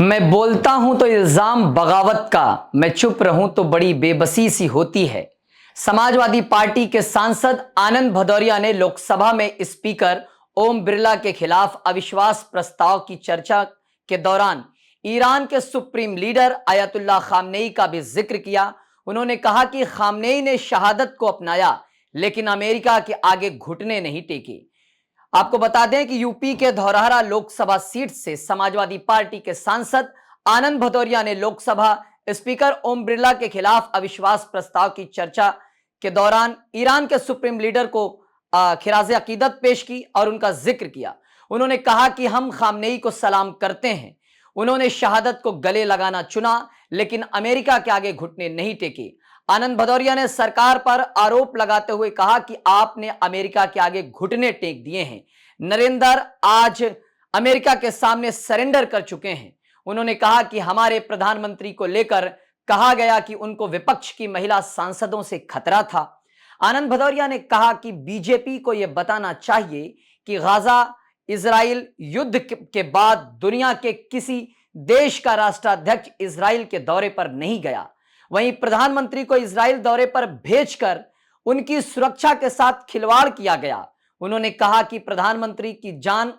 मैं बोलता हूं तो इल्जाम बगावत का, मैं चुप रहूं तो बड़ी बेबसी सी होती है। समाजवादी पार्टी के सांसद आनंद भदौरिया ने लोकसभा में स्पीकर ओम बिरला के खिलाफ अविश्वास प्रस्ताव की चर्चा के दौरान ईरान के सुप्रीम लीडर अयतुल्ला खामनेई का भी जिक्र किया। उन्होंने कहा कि खामनेई ने शहादत को अपनाया लेकिन अमेरिका के आगे घुटने नहीं टेके। आपको बता दें कि यूपी के धौरहरा लोकसभा सीट से समाजवादी पार्टी के सांसद आनंद भदौरिया ने लोकसभा स्पीकर ओम बिरला के खिलाफ अविश्वास प्रस्ताव की चर्चा के दौरान ईरान के सुप्रीम लीडर को खिराज अकीदत पेश की और उनका जिक्र किया। उन्होंने कहा कि हम खामनेई को सलाम करते हैं, उन्होंने शहादत को गले लगाना चुना लेकिन अमेरिका के आगे घुटने नहीं टेके। आनंद भदौरिया ने सरकार पर आरोप लगाते हुए कहा कि आपने अमेरिका के आगे घुटने टेक दिए हैं। नरेंद्र आज अमेरिका के सामने सरेंडर कर चुके हैं। उन्होंने कहा कि हमारे प्रधानमंत्री को लेकर कहा गया कि उनको विपक्ष की महिला सांसदों से खतरा था। आनंद भदौरिया ने कहा कि बीजेपी को यह बताना चाहिए कि गाजा इजराइल युद्ध के बाद दुनिया के किसी देश का राष्ट्राध्यक्ष इजराइल के दौरे पर नहीं गया। वहीं प्रधानमंत्री को इजराइल दौरे पर भेजकर उनकी सुरक्षा के साथ खिलवाड़ किया गया। उन्होंने कहा कि प्रधानमंत्री की जान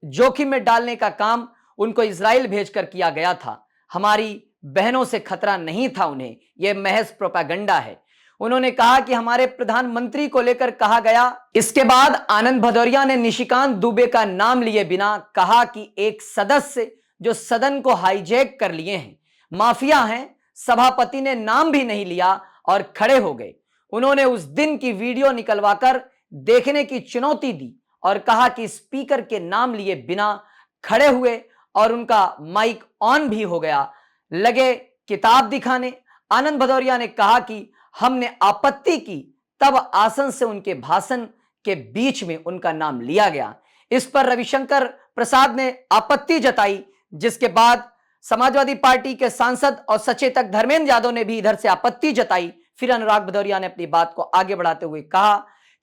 जोखिम में डालने का काम उनको इजराइल भेजकर किया गया था। हमारी बहनों से खतरा नहीं था उन्हें, यह महज प्रोपेगेंडा है। उन्होंने कहा कि हमारे प्रधानमंत्री को लेकर कहा गया। इसके बाद आनंद भदौरिया ने निशिकांत दुबे का नाम लिए बिना कहा कि एक सदस्य जो सदन को हाईजैक कर लिए हैं, माफिया हैं। सभापति ने नाम भी नहीं लिया और खड़े हो गए। उन्होंने उस दिन की वीडियो निकलवाकर देखने की चुनौती दी और कहा कि स्पीकर के नाम लिए बिना खड़े हुए और उनका माइक ऑन भी हो गया, लगे किताब दिखाने। आनंद भदौरिया ने कहा कि हमने आपत्ति की, तब आसन से उनके भाषण के बीच में उनका नाम लिया गया। इस पर रविशंकर प्रसाद ने आपत्ति जताई, जिसके बाद समाजवादी पार्टी के सांसद और सचेतक धर्मेंद्र यादव ने भी इधर से आपत्ति जताई। फिर अनुराग भदौरिया ने अपनी बात को आगे बढ़ाते हुए कहा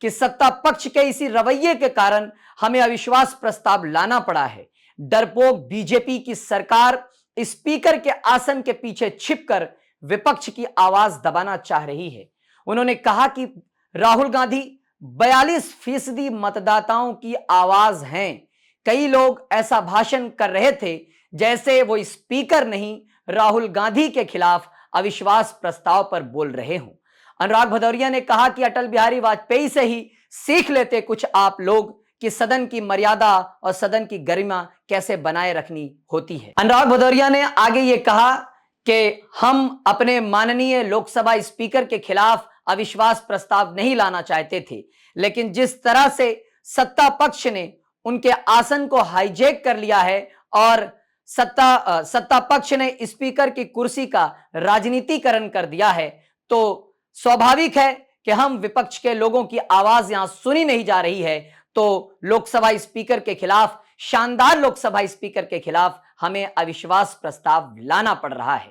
कि सत्ता पक्ष के इसी रवैये के कारण हमें अविश्वास प्रस्ताव लाना पड़ा है। डरपोक बीजेपी की सरकार स्पीकर के आसन के पीछे छिपकर विपक्ष की आवाज दबाना चाह रही है। उन्होंने कहा कि राहुल गांधी 42% मतदाताओं की आवाज हैं। कई लोग ऐसा भाषण कर रहे थे जैसे वो स्पीकर नहीं, राहुल गांधी के खिलाफ अविश्वास प्रस्ताव पर बोल रहे हों। अनुराग भदौरिया ने कहा कि अटल बिहारी वाजपेयी से ही सीख लेते कुछ आप लोग कि सदन की मर्यादा और सदन की गरिमा कैसे बनाए रखनी होती है। अनुराग भदौरिया ने आगे ये कहा कि हम अपने माननीय लोकसभा स्पीकर के खिलाफ अविश्वास प्रस्ताव नहीं लाना चाहते थे, लेकिन जिस तरह से सत्ता पक्ष ने उनके आसन को हाईजैक कर लिया है और सत्ता पक्ष ने स्पीकर की कुर्सी का राजनीतिकरण कर दिया है, तो स्वाभाविक है कि हम विपक्ष के लोगों की आवाज यहां सुनी नहीं जा रही है। तो लोकसभा स्पीकर के खिलाफ, शानदार लोकसभा स्पीकर के खिलाफ हमें अविश्वास प्रस्ताव लाना पड़ रहा है।